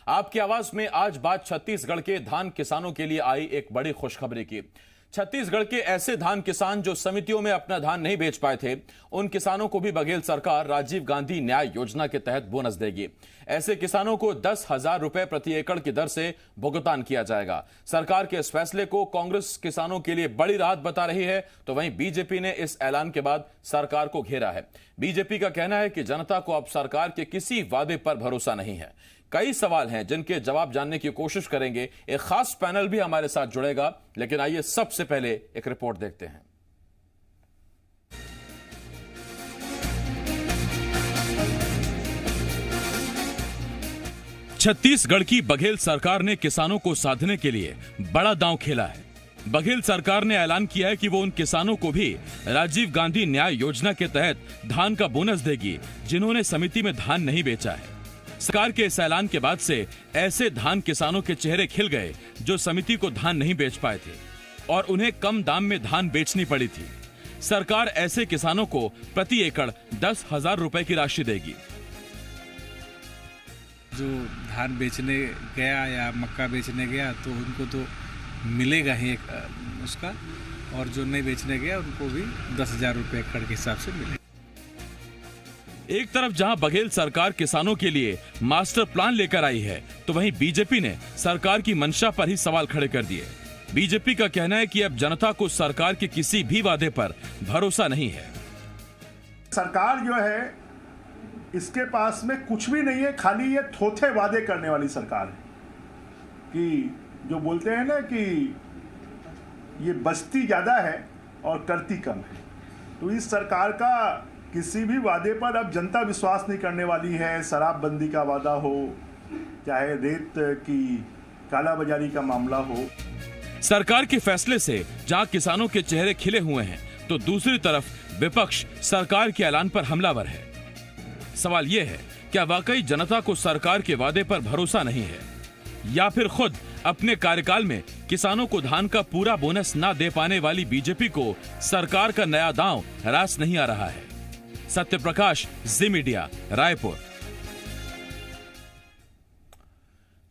आपकी आवाज में आज बात छत्तीसगढ़ के धान किसानों के लिए आई एक बड़ी खुशखबरी की। छत्तीसगढ़ के ऐसे धान किसान जो समितियों में अपना धान नहीं बेच पाए थे, उन किसानों को भी बघेल सरकार राजीव गांधी न्याय योजना के तहत बोनस देगी। ऐसे किसानों को 10,000 रुपए प्रति एकड़ की दर से भुगतान किया जाएगा। सरकार के इस फैसले को कांग्रेस किसानों के लिए बड़ी राहत बता रही है, तो वहीं बीजेपी ने इस ऐलान के बाद सरकार को घेरा है। बीजेपी का कहना है कि जनता को अब सरकार के किसी वादे पर भरोसा नहीं है। कई सवाल हैं जिनके जवाब जानने की कोशिश करेंगे। एक खास पैनल भी हमारे साथ जुड़ेगा, लेकिन आइए सबसे पहले एक रिपोर्ट देखते हैं। छत्तीसगढ़ की बघेल सरकार ने किसानों को साधने के लिए बड़ा दांव खेला है। बघेल सरकार ने ऐलान किया है कि वो उन किसानों को भी राजीव गांधी न्याय योजना के तहत धान का बोनस देगी जिन्होंने समिति में धान नहीं बेचा है। सरकार के इस ऐलान के बाद से ऐसे धान किसानों के चेहरे खिल गए जो समिति को धान नहीं बेच पाए थे और उन्हें कम दाम में धान बेचनी पड़ी थी। सरकार ऐसे किसानों को प्रति एकड़ 10,000 रुपए की राशि देगी। जो धान बेचने गया या मक्का बेचने गया तो उनको तो मिलेगा ही उसका, और जो नहीं बेचने गया उनको भी 10,000 रुपए एकड़ के हिसाब से मिलेगा। एक तरफ जहां बघेल सरकार किसानों के लिए मास्टर प्लान लेकर आई है, तो वहीं बीजेपी ने सरकार की मंशा पर ही सवाल खड़े कर दिए। बीजेपी का कहना है कि अब जनता को सरकार के किसी भी वादे पर भरोसा नहीं है। सरकार जो है इसके पास में कुछ भी नहीं है, खाली ये थोथे वादे करने वाली सरकार है कि जो बोलते हैं ना कि ये बचती ज्यादा है और करती कम है। तो इस सरकार का किसी भी वादे पर अब जनता विश्वास नहीं करने वाली है। शराबबंदी का वादा हो, चाहे रेत की कालाबाजारी का मामला हो। सरकार के फैसले से जहां किसानों के चेहरे खिले हुए हैं, तो दूसरी तरफ विपक्ष सरकार के ऐलान पर हमलावर है। सवाल यह है, क्या वाकई जनता को सरकार के वादे पर भरोसा नहीं है, या फिर खुद अपने कार्यकाल में किसानों को धान का पूरा बोनस ना दे पाने वाली बीजेपी को सरकार का नया दांव रास नहीं आ रहा है। सत्यप्रकाश, जी मीडिया, रायपुर।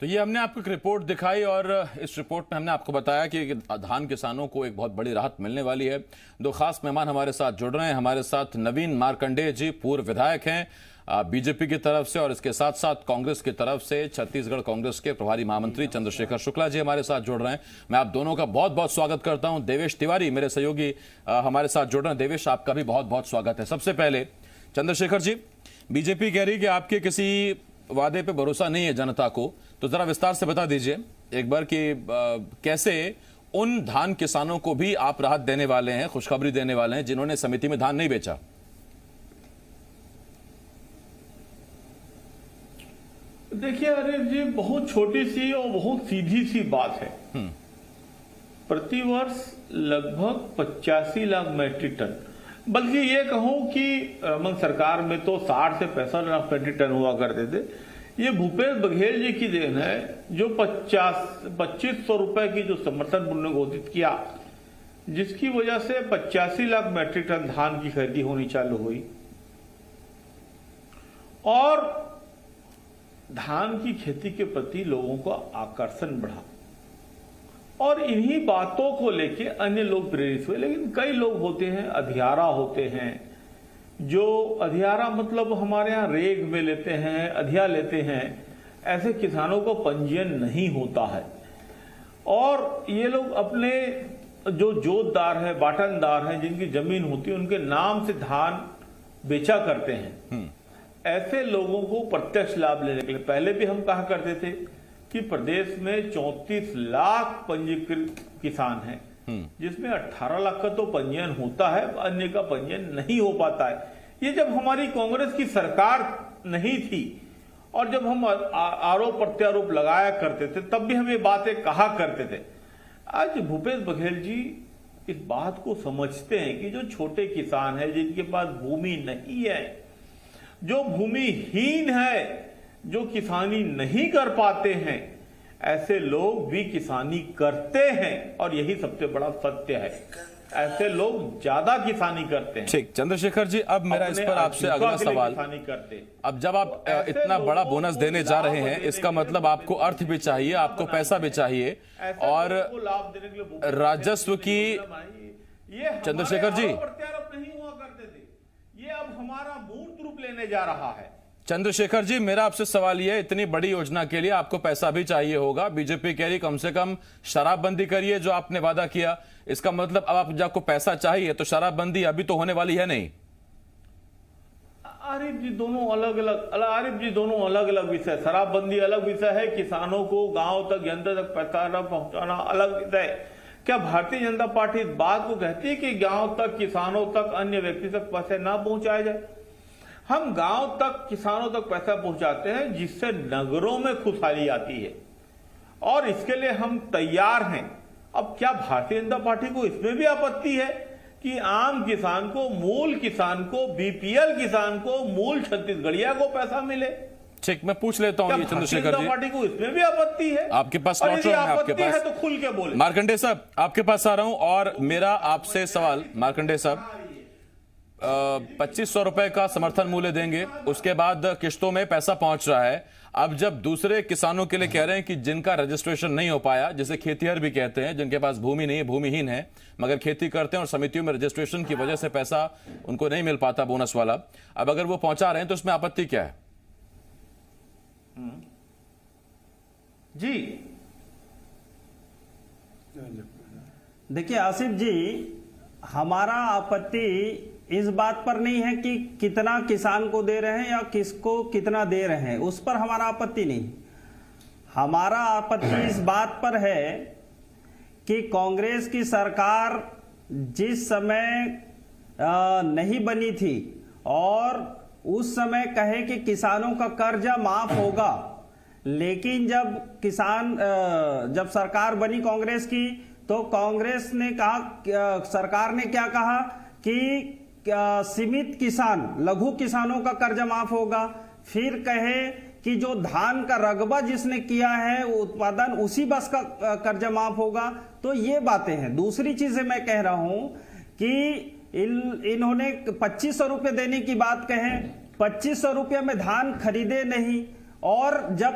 तो ये हमने आपको एक रिपोर्ट दिखाई और इस रिपोर्ट में हमने आपको बताया कि धान किसानों को एक बहुत बड़ी राहत मिलने वाली है। दो खास मेहमान हमारे साथ जुड़ रहे हैं। हमारे साथ नवीन मार्कंडेय जी, पूर्व विधायक हैं बीजेपी की तरफ से, और इसके साथ साथ कांग्रेस की तरफ से छत्तीसगढ़ कांग्रेस के प्रभारी महामंत्री चंद्रशेखर शुक्ला जी हमारे साथ जुड़ रहे हैं। मैं आप दोनों का बहुत बहुत स्वागत करता हूं। देवेश तिवारी मेरे सहयोगी हमारे साथ जुड़ रहे हैं। देवेश, आपका भी बहुत बहुत स्वागत है। सबसे पहले चंद्रशेखर जी, बीजेपी कह रही है कि आपके किसी वादे पे भरोसा नहीं है जनता को, तो जरा विस्तार से बता दीजिए एक बार कि कैसे उन धान किसानों को भी आप राहत देने वाले हैं, खुशखबरी देने वाले हैं जिन्होंने समिति में धान नहीं बेचा। देखिए अरे जी, बहुत छोटी सी और बहुत सीधी सी बात है। प्रतिवर्ष लगभग 85 लाख मैट्रिक टन, बल्कि ये कहूं कि रमन सरकार में तो 60 से 65 लाख मैट्रिक टन हुआ करते थे। ये भूपेश बघेल जी की देन है जो 2500 रुपए की जो समर्थन मूल्य घोषित किया, जिसकी वजह से 85 लाख मैट्रिक टन धान की खरीदी होनी चालू हुई और धान की खेती के प्रति लोगों का आकर्षण बढ़ा और इन्हीं बातों को लेके अन्य लोग प्रेरित हुए। लेकिन कई लोग होते हैं, अधियारा होते हैं, जो अधियारा मतलब हमारे यहाँ रेग में लेते हैं, अधिया लेते हैं। ऐसे किसानों को पंजीयन नहीं होता है और ये लोग अपने जो जोतदार हैं, बाटनदार हैं, जिनकी जमीन होती है, उनके नाम से धान बेचा करते हैं। ऐसे लोगों को प्रत्यक्ष लाभ लेने के लिए पहले भी हम कहा करते थे कि प्रदेश में 34 लाख पंजीकृत किसान हैं, जिसमें 18 लाख का तो पंजीयन होता है, अन्य का पंजीयन नहीं हो पाता है। ये जब हमारी कांग्रेस की सरकार नहीं थी और जब हम आरोप प्रत्यारोप लगाया करते थे, तब भी हम ये बातें कहा करते थे। आज भूपेश बघेल जी इस बात को समझते हैं कि जो छोटे किसान हैं, जिनके पास भूमि नहीं है, जो भूमिहीन है, जो किसानी नहीं कर पाते हैं, ऐसे लोग भी किसानी करते हैं और यही सबसे बड़ा सत्य है। ऐसे लोग ज्यादा किसानी करते हैं। ठीक, चंद्रशेखर जी, अब मेरा इस पर आपसे अगला सवाल, किसानी करते हैं। अब जब आप इतना बड़ा बोनस देने जा रहे हैं, इसका मतलब आपको अर्थ भी चाहिए, आपको पैसा भी चाहिए, और लाभ देने के लिए राजस्व की, ये चंद्रशेखर जी, प्रत्यारोप नहीं हुआ करते थे, ये अब हमारा मूर्त रूप लेने जा रहा है। चंद्रशेखर जी, मेरा आपसे सवाल यह है, इतनी बड़ी योजना के लिए आपको पैसा भी चाहिए होगा। बीजेपी कह रही कम से कम शराबबंदी करिए जो आपने वादा किया, इसका मतलब अब जब आपको पैसा चाहिए तो शराबबंदी अभी तो होने वाली है नहीं। आरिफ जी दोनों अलग अलग विषय, शराबबंदी अलग विषय है, किसानों को गांव तक, जनता तक पैसा पहुंचाना अलग विषय है। क्या भारतीय जनता पार्टी इस बात को कहती है कि गांव तक, किसानों तक, अन्य व्यक्ति तक पैसे ना पहुंचाया जाए? हम गांव तक, किसानों तक पैसा पहुंचाते हैं जिससे नगरों में खुशहाली आती है, और इसके लिए हम तैयार हैं। अब क्या भारतीय जनता पार्टी को इसमें भी आपत्ति है कि आम किसान को, मूल किसान को, बीपीएल किसान को, मूल छत्तीसगढ़िया को पैसा मिले? ठीक, मैं पूछ लेता हूँ चंद्रशेखर जी, पार्टी को इसमें भी आपत्ति है? आपके पास लौट रहा हूं, आपके पास है तो खुल के बोले। मार्कंडे साहब, आपके पास आ रहा हूं, और मेरा आपसे सवाल, मार्कंडे साहब, 2500 रुपए का समर्थन मूल्य देंगे, उसके बाद किश्तों में पैसा पहुंच रहा है। अब जब दूसरे किसानों के लिए कह रहे हैं कि जिनका रजिस्ट्रेशन नहीं हो पाया, जिसे खेतिहर भी कहते हैं, जिनके पास भूमि नहीं है, भूमिहीन है, मगर खेती करते हैं और समितियों में रजिस्ट्रेशन की वजह से पैसा उनको नहीं मिल पाता बोनस वाला, अब अगर वो पहुंचा रहे हैं तो उसमें आपत्ति क्या है? जी देखिए आसिफ जी, हमारा आपत्ति इस बात पर नहीं है कि कितना किसान को दे रहे हैं या किसको कितना दे रहे हैं, उस पर हमारा आपत्ति नहीं। हमारा आपत्ति इस बात पर है कि कांग्रेस की सरकार जिस समय नहीं बनी थी और उस समय कहे कि किसानों का कर्जा माफ होगा, लेकिन जब सरकार बनी कांग्रेस की तो कांग्रेस ने कहा, सरकार ने क्या कहा कि सीमित किसान, लघु किसानों का कर्जा माफ होगा, फिर कहे कि जो धान का रकबा जिसने किया है उत्पादन, उसी बस का कर्जा माफ होगा। तो ये बातें हैं। दूसरी चीजें मैं कह रहा हूं कि इन्होंने 2500 रुपये देने की बात कहे, 2500 रुपये में धान खरीदे नहीं, और जब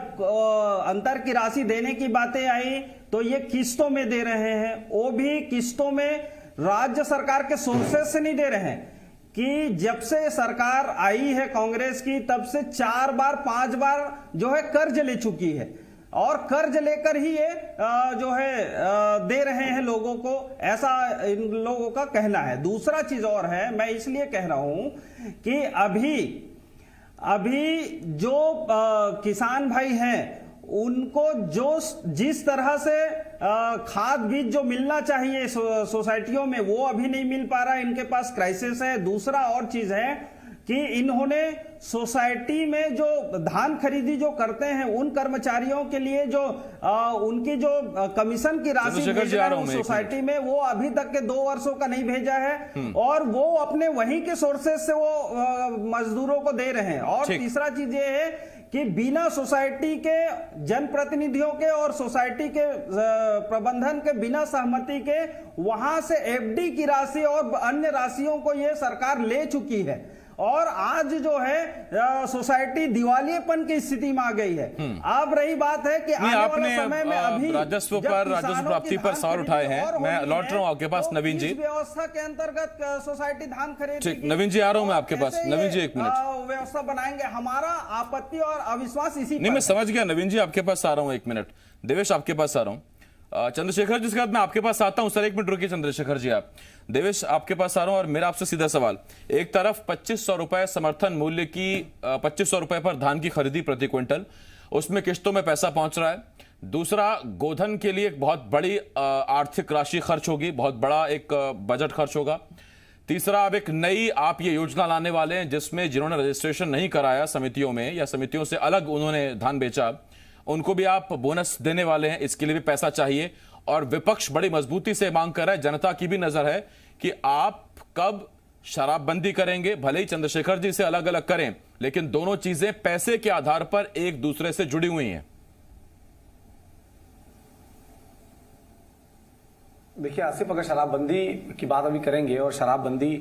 अंतर की राशि देने की बातें आई तो ये किस्तों में दे रहे हैं, वो भी किस्तों में राज्य सरकार के सोर्सेस से नहीं दे रहे हैं। कि जब से सरकार आई है कांग्रेस की, तब से 4 बार 5 बार जो है कर्ज ले चुकी है, और कर्ज लेकर ही ये जो है दे रहे हैं लोगों को, ऐसा इन लोगों का कहना है। दूसरा चीज और है, मैं इसलिए कह रहा हूं कि अभी जो किसान भाई हैं उनको जिस तरह से खाद बीज जो मिलना चाहिए सोसाइटियों में, वो अभी नहीं मिल पा रहा है, इनके पास क्राइसिस है। दूसरा और चीज है कि इन्होंने सोसाइटी में जो धान खरीदी जो करते हैं उन कर्मचारियों के लिए जो उनकी जो कमीशन की राशि भेजना है सोसाइटी में, वो अभी तक के 2 वर्षों का नहीं भेजा है, और वो अपने वहीं के सोर्सेस से वो मजदूरों को दे रहे हैं। और तीसरा चीज ये है कि बिना सोसाइटी के जनप्रतिनिधियों के और सोसाइटी के प्रबंधन के बिना सहमति के वहां से एफडी की राशि और अन्य राशियों को ये सरकार ले चुकी है, और आज जो है सोसाइटी दिवालियेपन की स्थिति में आ गई है। अब रही बात है कि आने वाले समय में अभी राजस्व प्राप्ति पर सवाल उठाए हैं। मैं लौट रहा हूं आपके पास, नवीन जी। व्यवस्था के अंतर्गत सोसाइटी धान खरीद, ठीक, नवीन जी आ रहा हूं मैं आपके पास। नवीन जी 1 मिनट, व्यवस्था बनाएंगे। हमारा आपत्ति और अविश्वास इसी नहीं, मैं समझ गया नवीन जी, आपके पास आ रहा हूं 1 मिनट। देवेश आपके पास आ रहा हूं, चंद्रशेखर जिसके बाद मैं आपके पास आता हूं। सर 1 मिनट रुकिए चंद्रशेखर जी, आप देवेश आपके पास आ रहा हूं, और मेरा आपसे सीधा सवाल, एक तरफ 2500 रुपए समर्थन मूल्य की 2500 रुपए पर धान की खरीदी प्रति क्विंटल, उसमें किश्तों में पैसा पहुंच रहा है। दूसरा, गोधन के लिए एक बहुत बड़ी आर्थिक राशि खर्च होगी, बहुत बड़ा एक बजट खर्च होगा। तीसरा, अब एक नई आप ये योजना लाने वाले हैं जिसमें जिन्होंने रजिस्ट्रेशन नहीं कराया समितियों में या समितियों से अलग उन्होंने धान बेचा, उनको भी आप बोनस देने वाले हैं, इसके लिए भी पैसा चाहिए। और विपक्ष बड़ी मजबूती से मांग कर रहा है, जनता की भी नजर है कि आप कब शराबबंदी करेंगे। भले ही चंद्रशेखर जी से अलग अलग करें, लेकिन दोनों चीजें पैसे के आधार पर एक दूसरे से जुड़ी हुई हैं। देखिए आसिफ, अगर शराबबंदी की बात अभी करेंगे और शराबबंदी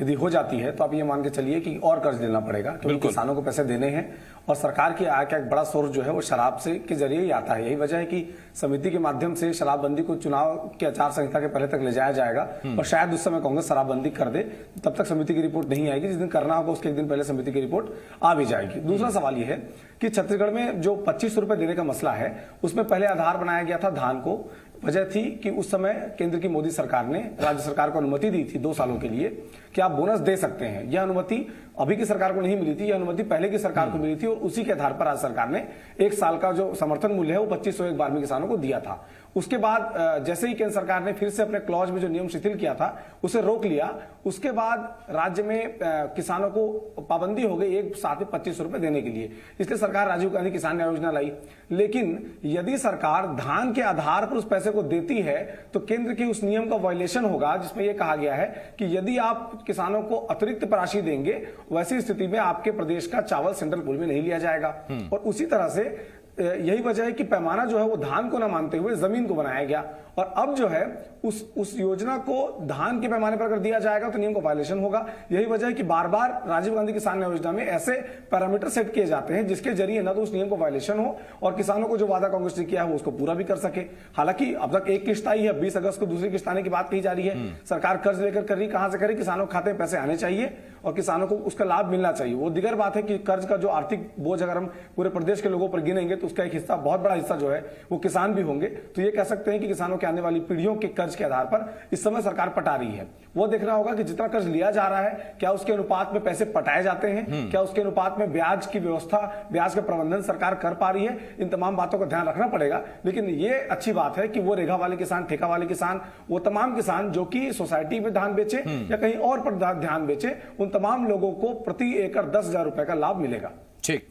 यदि हो जाती है तो आप ये मान के चलिए कि और कर्ज लेना पड़ेगा, क्योंकि किसानों को पैसे देने हैं और सरकार की आय का एक बड़ा सोर्स जो है वो शराब से के जरिए ही आता है। यही वजह है कि समिति के माध्यम से शराबबंदी को चुनाव के आचार संहिता के पहले तक ले जाया जाएगा और शायद उस समय कांग्रेस शराबबंदी कर दे, तब तक समिति की रिपोर्ट नहीं आएगी। जिस दिन करना होगा उसके एक दिन पहले समिति की रिपोर्ट आ भी जाएगी। दूसरा सवाल यह है कि छत्तीसगढ़ में जो 25 रुपए देने का मसला है उसमें पहले आधार बनाया गया था धान को। वजह थी कि उस समय केंद्र की मोदी सरकार ने राज्य सरकार को अनुमति दी थी 2 सालों के लिए कि आप बोनस दे सकते हैं। यह अनुमति अभी की सरकार को नहीं मिली थी, यह अनुमति पहले की सरकार को मिली थी और उसी के आधार पर राज्य सरकार ने 1 साल का जो समर्थन मूल्य है वो 2500 एक बार में किसानों को दिया था। उसके बाद जैसे ही केंद्र सरकार ने फिर से अपने क्लॉज में जो नियम शिथिल किया था उसे रोक लिया, उसके बाद राज्य में किसानों को पाबंदी हो गई एक साथ में 25 रुपए देने के लिए। इसलिए सरकार राजीव गांधी किसान न्याय योजना लाई। लेकिन यदि सरकार धान के आधार पर उस पैसे को देती है तो केंद्र के उस नियम का वायलेशन होगा जिसमें यह कहा गया है कि यदि आप किसानों को अतिरिक्त राशि देंगे वैसी स्थिति में आपके प्रदेश का चावल सेंट्रल पूल में नहीं लिया जाएगा। और उसी तरह से यही वजह है कि पैमाना जो है वो धान को ना मानते हुए जमीन को बनाया गया और अब जो है उस योजना को धान के पैमाने पर अगर दिया जाएगा तो नियम का वायलेशन होगा। यही वजह है कि बार बार राजीव गांधी किसान न्याय योजना में ऐसे पैरामीटर सेट किए जाते हैं जिसके जरिए ना तो उस नियम को वायलेशन हो और किसानों को जो वादा कांग्रेस ने किया है वो उसको पूरा भी कर सके। हालांकि अब तक एक किस्त आई है, 20 अगस्त को दूसरी किस्त आने की बात कही जा रही है। सरकार कर्ज लेकर कर रही, कहां से करे? किसानों के खाते में पैसे आने चाहिए और किसानों को उसका लाभ मिलना चाहिए। वो दिगर बात है कि कर्ज का जो आर्थिक बोझ अगर हम पूरे प्रदेश के लोगों पर गिनेंगे तो उसका एक हिस्सा, बहुत बड़ा हिस्सा जो है वो किसान भी होंगे। तो ये कह सकते हैं कि किसानों के आने वाली पीढ़ियों के कर्ज के आधार पर इस समय सरकार पटा रही है। वो देखना होगा कि जितना कर्ज लिया जा रहा है क्या उसके अनुपात में पैसे पटाए जाते हैं, क्या उसके अनुपात में ब्याज की व्यवस्था, ब्याज का प्रबंधन सरकार कर पा रही है। इन तमाम बातों का ध्यान रखना पड़ेगा। लेकिन ये अच्छी बात है कि वो रेगा वाले किसान, ठेका वाले किसान, वो तमाम किसान जो कि सोसाइटी में धान बेचे या कहीं और पर धान बेचे, उन तमाम लोगों को प्रति एकड़ 10,000 रुपए का लाभ मिलेगा। ठीक,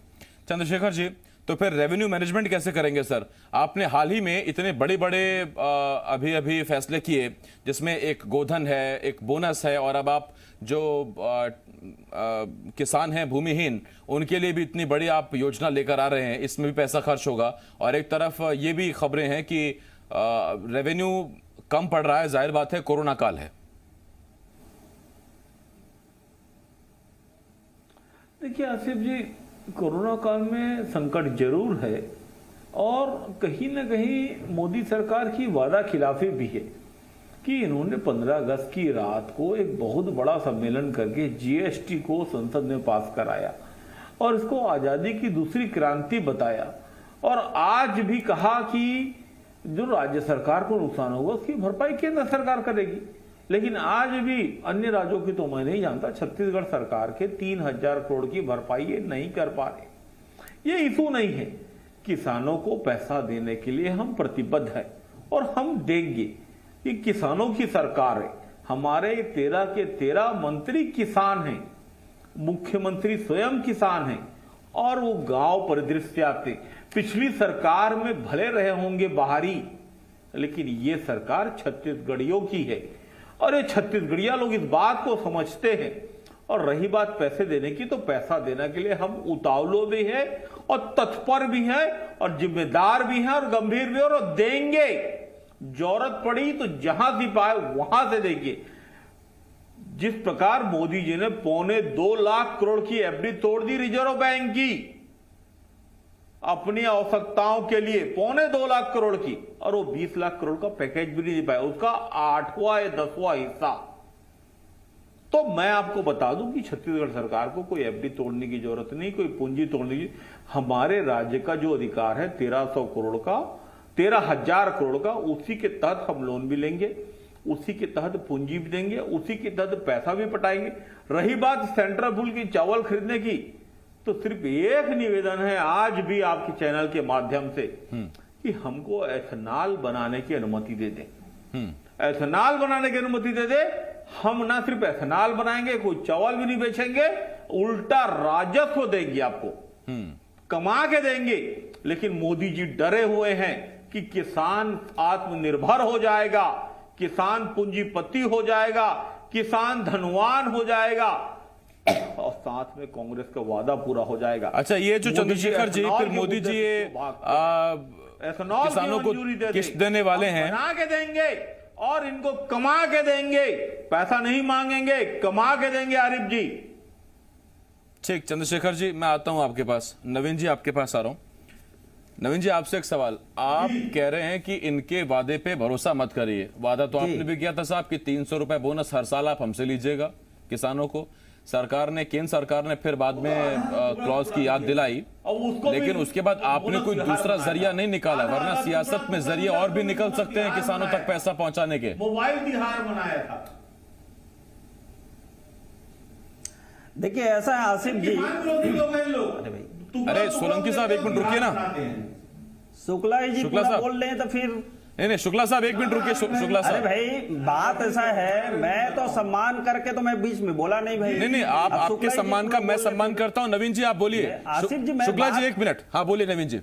चंद्रशेखर जी, तो फिर रेवेन्यू मैनेजमेंट कैसे करेंगे सर? आपने हाल ही में इतने बड़े अभी फैसले किए जिसमें एक गोधन है, एक बोनस है और अब आप जो किसान हैं भूमिहीन उनके लिए भी इतनी बड़ी आप योजना लेकर आ रहे हैं, इसमें भी पैसा खर्च होगा और एक तरफ ये भी खबरें हैं कि रेवेन्यू कम पड़ रहा है। जाहिर बात है कोरोना काल है। देखिए आसिफ जी, कोरोना काल में संकट जरूर है और कहीं ना कहीं मोदी सरकार की वादा खिलाफी भी है कि इन्होंने 15 अगस्त की रात को एक बहुत बड़ा सम्मेलन करके जीएसटी को संसद में पास कराया और इसको आजादी की दूसरी क्रांति बताया और आज भी कहा कि जो राज्य सरकार को नुकसान होगा उसकी भरपाई केंद्र सरकार करेगी। लेकिन आज भी अन्य राज्यों की तो मैं नहीं जानता, छत्तीसगढ़ सरकार के 3,000 करोड़ की भरपाई ये नहीं कर पा रहे। ये इशू नहीं है, किसानों को पैसा देने के लिए हम प्रतिबद्ध हैं और हम देंगे। ये किसानों की सरकार है, हमारे 13 के 13 मंत्री किसान हैं, मुख्यमंत्री स्वयं किसान हैं और वो गांव परिदृश्य आते। पिछली सरकार में भले रहे होंगे बाहरी, लेकिन ये सरकार छत्तीसगढ़ियों की है और ये छत्तीसगढ़िया लोग इस बात को समझते हैं। और रही बात पैसे देने की, तो पैसा देने के लिए हम उतावलो भी है और तत्पर भी है और जिम्मेदार भी है और गंभीर भी है और देंगे। जरूरत पड़ी तो जहां से पाए वहां से देंगे। जिस प्रकार मोदी जी ने 2.25 लाख करोड़ की एफडी तोड़ दी रिजर्व बैंक की अपनी आवश्यकताओं के लिए, 2.25 लाख करोड़ की, और वो 20 लाख करोड़ का पैकेज भी नहीं दे पाया, उसका 8वां या 10वां हिस्सा। तो मैं आपको बता दूं कि छत्तीसगढ़ सरकार को कोई एफडी तोड़ने की जरूरत नहीं, कोई पूंजी तोड़ने की। हमारे राज्य का जो अधिकार है 1300 करोड़ का, 13,000 करोड़ का, उसी के तहत हम लोन भी लेंगे, उसी के तहत पूंजी भी देंगे, उसी के तहत पैसा भी पटाएंगे। रही बात सेंट्रल पूल की चावल खरीदने की, तो सिर्फ एक निवेदन है आज भी आपके चैनल के माध्यम से कि हमको एथेनॉल बनाने की अनुमति दे दें। एथेनॉल बनाने की अनुमति दे दे। हम ना सिर्फ एथेनॉल बनाएंगे, कोई चावल भी नहीं बेचेंगे, उल्टा राजस्व देंगे, आपको कमा के देंगे। लेकिन मोदी जी डरे हुए हैं कि किसान आत्मनिर्भर हो जाएगा, किसान पूंजीपति हो जाएगा, किसान धनवान हो जाएगा और साथ में कांग्रेस का वादा पूरा हो जाएगा। अच्छा, ये जो चंद्रशेखर जी, फिर मोदी जी ये किसानों को किस्त देने वाले हैं, बना के देंगे और इनको कमा के देंगे, पैसा नहीं मांगेंगे, कमा के देंगे आरिफ जी। ठीक, चंद्रशेखर जी मैं आता हूं आपके पास। नवीन जी आपके पास आ रहा हूं। नवीन जी आपसे एक सवाल, आप कह रहे हैं कि इनके वादे पे भरोसा मत करिए। वादा तो आपने भी किया था साहब कि 300 रुपए बोनस हर साल आप हमसे लीजिएगा किसानों को। सरकार ने, केंद्र सरकार ने फिर बाद में क्लॉज की याद दिलाई, लेकिन उसके बाद आपने कोई दूसरा जरिया नहीं निकाला, वरना सियासत में जरिए और भी निकल सकते हैं किसानों तक पैसा पहुंचाने के। मोबाइल तिहार बनाया था। देखिए ऐसा है आसिफ जी, अरे सोलंकी साहब एक मिनट रुकिए ना। शुक्ला जी शुक्ला पूरा साहब। बोल रहे हैं तो फिर नहीं शुक्ला साहब एक मिनट रुकिए। शुक्ला अरे साहब भाई बात ऐसा है, मैं तो सम्मान करके तो मैं बीच में बोला नहीं भाई। नहीं आप अब आपके शुक्ला जी सम्मान का पूरा मैं बोल सम्मान रहे करता हूं। नवीन जी आप बोलिए। आसिफ जी, मैं शुक्ला जी बात- एक मिनट, हाँ बोलिए नवीन जी।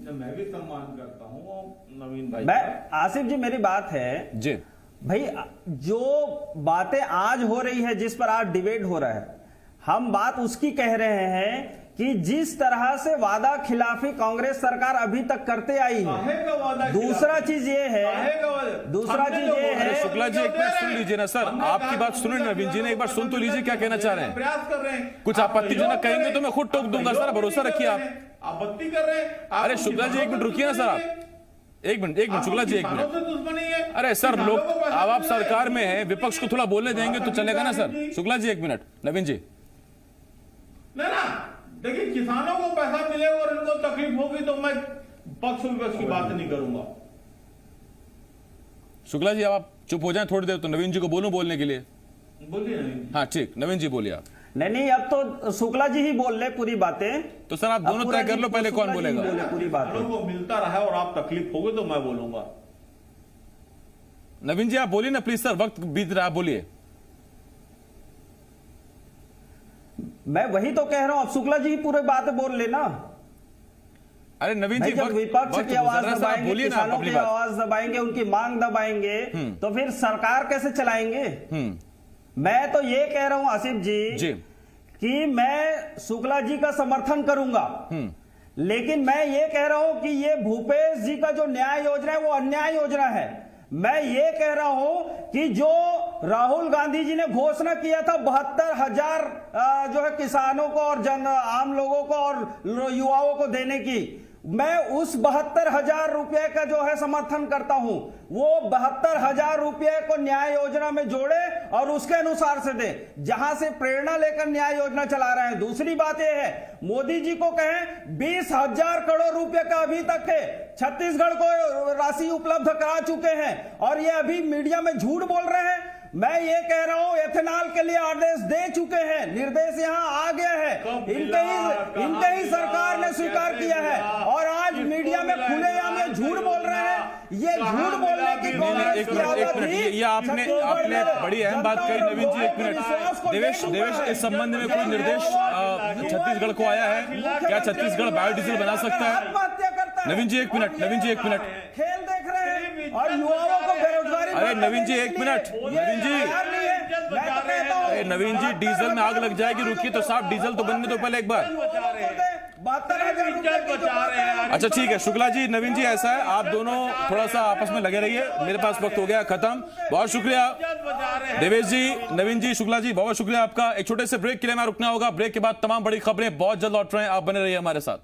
मैं भी सम्मान करता हूँ नवीन भाई। मैं आसिफ जी मेरी बात है जी भाई, जो बातें आज हो रही है, जिस पर आज डिबेट हो रहा है, हम बात उसकी कह रहे हैं कि जिस तरह से वादा खिलाफी कांग्रेस सरकार अभी तक करते आई है। दूसरा चीज ये है, दूसरा चीज ये है, शुक्ला जी एक मिनट सुन लीजिए ना सर, आपकी बात सुने नवीन जी ने, एक बार सुन तो लीजिए क्या कहना चाह रहे हैं। प्रयास कर रहे हैं, कुछ आपत्तिजनक कहेंगे तो मैं खुद टोक दूंगा सर, भरोसा रखिए आप। आपत्ति कर रहे हैं। अरे शुक्ला जी एक मिनट रुकिए ना सर, आप एक मिनट शुक्ला जी एक मिनट। दुश्मनी है। अरे सर लोग, अब आप सरकार में हैं, विपक्ष को थोड़ा बोलने देंगे तो चलेगा ना सर। शुक्ला जी एक मिनट। नवीन जी ना देखिए, किसानों को पैसा मिलेगा और इनको तकलीफ होगी तो मैं पक्ष विपक्ष की बात नहीं करूंगा। शुक्ला जी अब आप चुप हो जाएं थोड़ी देर, तो नवीन जी को बोलूं बोलने के लिए। बोलिए नवीन। हाँ ठीक, नवीन जी बोलिए आप। नहीं अब तो शुक्ला जी ही बोल रहे पूरी बातें। तो सर आप दोनों तय कर लो, पहले कौन बोलेगा। पूरी बात किसानों को मिलता रहा और आप तकलीफ होगी तो मैं बोलूंगा। नवीन जी आप बोलिए ना प्लीज सर, वक्त बीत रहा है, आप बोलिए। मैं वही तो कह रहा हूं, अब शुक्ला जी पूरे बातें बोल लेना। अरे नवीन भाई जी जब विपक्ष की आवाज दबाएंगे, बोलिए ना किसानों अपनी की बात। आवाज दबाएंगे, उनकी मांग दबाएंगे, तो फिर सरकार कैसे चलाएंगे। मैं तो ये कह रहा हूं आसिफ जी कि मैं शुक्ला जी का समर्थन करूंगा, लेकिन मैं ये कह रहा हूं कि ये भूपेश जी का जो न्याय योजना है वो अन्याय योजना है। मैं ये कह रहा हूं कि जो राहुल गांधी जी ने घोषणा किया था 72,000 जो है किसानों को और जन आम लोगों को और युवाओं को देने की, मैं उस 72,000 रुपए का जो है समर्थन करता हूं। वो 72,000 रुपए को न्याय योजना में जोड़े और उसके अनुसार से दे, जहां से प्रेरणा लेकर न्याय योजना चला रहे हैं। दूसरी बात यह है, मोदी जी को कहें 20,000 करोड़ रुपए का अभी तक है छत्तीसगढ़ को राशि उपलब्ध करा चुके हैं और ये अभी मीडिया में झूठ बोल रहे हैं। मैं ये कह रहा हूं एथेनॉल के लिए आदेश दे चुके हैं, निर्देश यहां आ गया है, इनके ही सरकार ने स्वीकार किया है और आज मीडिया में खुलेआम ये झूठ बोल रहे हैं। ये झूठ बोलने की कांग्रेस की आदत थी। ये आपने बड़ी अहम बात कही नवीन जी। एक मिनट देवेश, इस संबंध में कोई निर्देश छत्तीसगढ़ को आया है क्या? छत्तीसगढ़ बायोडीजल बना सकता है? आत्महत्या करता है। नवीन जी एक मिनट, नवीन जी एक मिनट। खेल देख रहे हैं और युवाओं को बेरोजगारी। अरे नवीन जी एक मिनट, नवीन जी, अरे नवीन जी डीजल में आग लग जाएगी, रुकिए तो साहब, डीजल तो बनने दो पहले एक बार। 72,000 अच्छा ठीक है शुक्ला जी, नवीन जी ऐसा है आप दोनों थोड़ा सा आपस में लगे रहिए, मेरे पास वक्त हो गया खत्म। बहुत शुक्रिया देवेश जी, नवीन जी, शुक्ला जी, बहुत शुक्रिया आपका। एक छोटे से ब्रेक के लिए मैं रुकना होगा, ब्रेक के बाद तमाम बड़ी खबरें बहुत जल्द लौट रहे हैं, आप बने रहिए हमारे साथ।